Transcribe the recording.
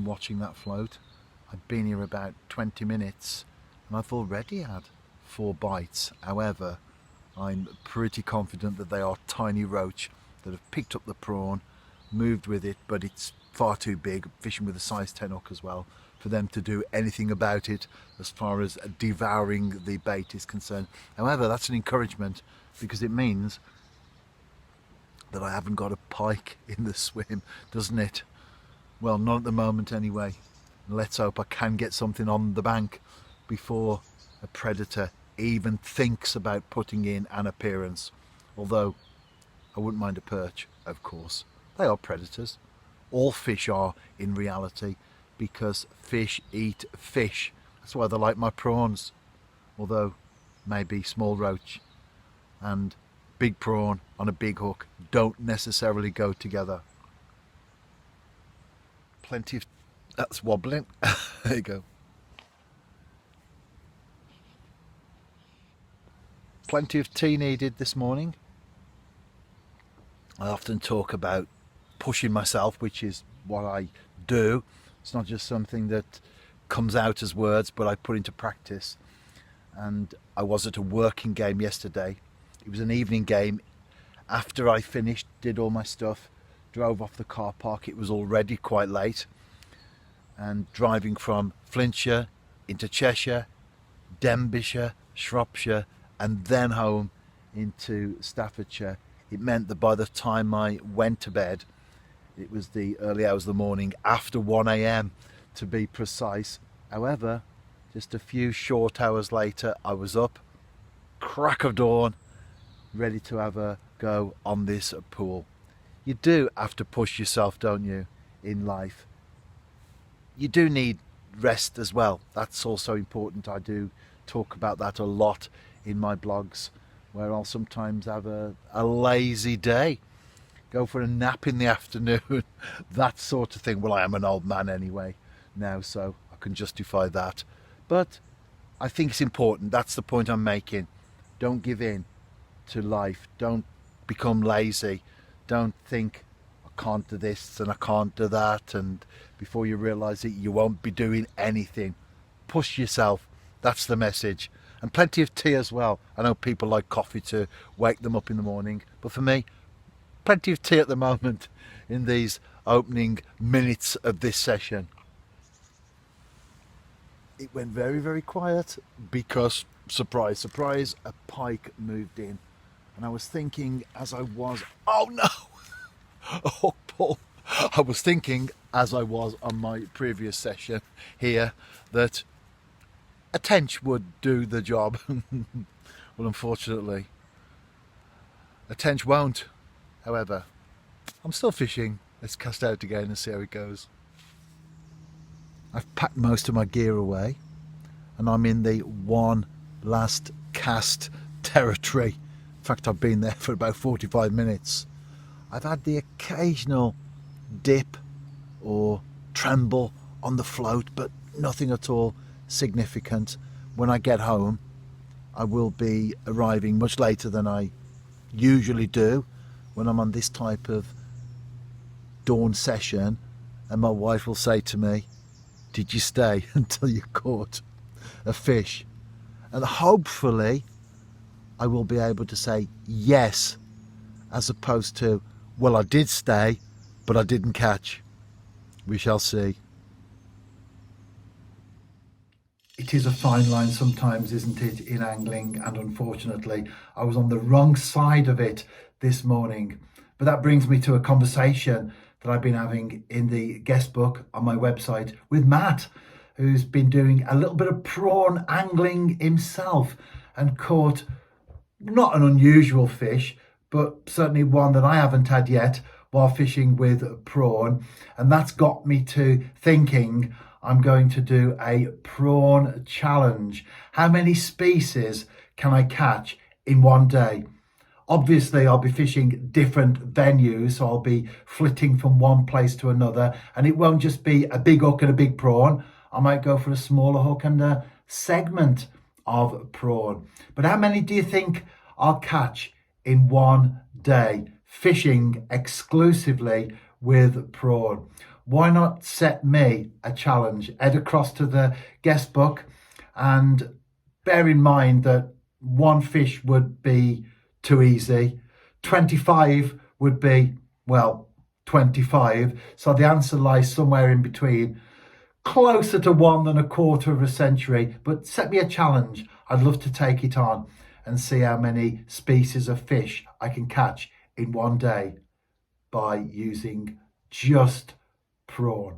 I'm watching that float. I've been here about 20 minutes and I've already had 4 bites. However, I'm pretty confident that they are tiny roach that have picked up the prawn, moved with it, but it's far too big, fishing with a size 10 hook as well, for them to do anything about it as far as devouring the bait is concerned. However, that's an encouragement because it means that I haven't got a pike in the swim, doesn't it? Well, not at the moment anyway. Let's hope I can get something on the bank before a predator even thinks about putting in an appearance. Although I wouldn't mind a perch, of course. They are predators. All fish are in reality, because fish eat fish. That's why they like my prawns. Although maybe small roach and big prawn on a big hook don't necessarily go together. Plenty of... That's wobbling. There you go. Plenty of tea needed this morning. I often talk about pushing myself, which is what I do. It's not just something that comes out as words, but I put into practice. And I was at a working game yesterday. It was an evening game. After I finished, did all my stuff, drove off the car park. It was already quite late. And driving from Flintshire into Cheshire, Denbighshire, Shropshire, and then home into Staffordshire, it meant that by the time I went to bed, it was the early hours of the morning, after 1 a.m. to be precise. However, just a few short hours later, I was up, crack of dawn, ready to have a go on this pool. You do have to push yourself, don't you, in life? You do need rest as well. That's also important. I do talk about that a lot in my blogs, where I'll sometimes have a lazy day, go for a nap in the afternoon, that sort of thing. Well, I am an old man anyway now, so I can justify that. But I think it's important. That's the point I'm making. Don't give in to life. Don't become lazy. Don't think, I can't do this and I can't do that, and before you realise it, you won't be doing anything. Push yourself. That's the message. And plenty of tea as well. I know people like coffee to wake them up in the morning, but for me, plenty of tea at the moment in these opening minutes of this session. It went very, very quiet because, surprise, surprise, a pike moved in. And I was thinking as I was, oh no! Oh, Paul. I was thinking as I was on my previous session here that a tench would do the job. Well, unfortunately, a tench won't. However, I'm still fishing. Let's cast out again and see how it goes. I've packed most of my gear away and I'm in the one last cast territory. In fact, I've been there for about 45 minutes. I've had the occasional dip or tremble on the float, but nothing at all significant. When I get home, I will be arriving much later than I usually do when I'm on this type of dawn session, and my wife will say to me, did you stay until you caught a fish? And hopefully I will be able to say yes, as opposed to, well, I did stay but I didn't catch. We shall see. It is a fine line sometimes, isn't it, in angling? And unfortunately, I was on the wrong side of it this morning. But that brings me to a conversation that I've been having in the guest book on my website with Matt, who's been doing a little bit of prawn angling himself and caught not an unusual fish, but certainly one that I haven't had yet while fishing with prawn. And that's got me to thinking I'm going to do a prawn challenge. How many species can I catch in one day? Obviously, I'll be fishing different venues, so I'll be flitting from one place to another, and it won't just be a big hook and a big prawn. I might go for a smaller hook and a segment of prawn. But how many do you think I'll catch in one day, fishing exclusively with prawn? why not set me a challenge? Head across to the guest book and bear in mind that one fish would be too easy. 25 would be, well, 25. So the answer lies somewhere in between, closer to one than a quarter of a century. But set me a challenge. I'd love to take it on and see how many species of fish I can catch in one day by using just prawn.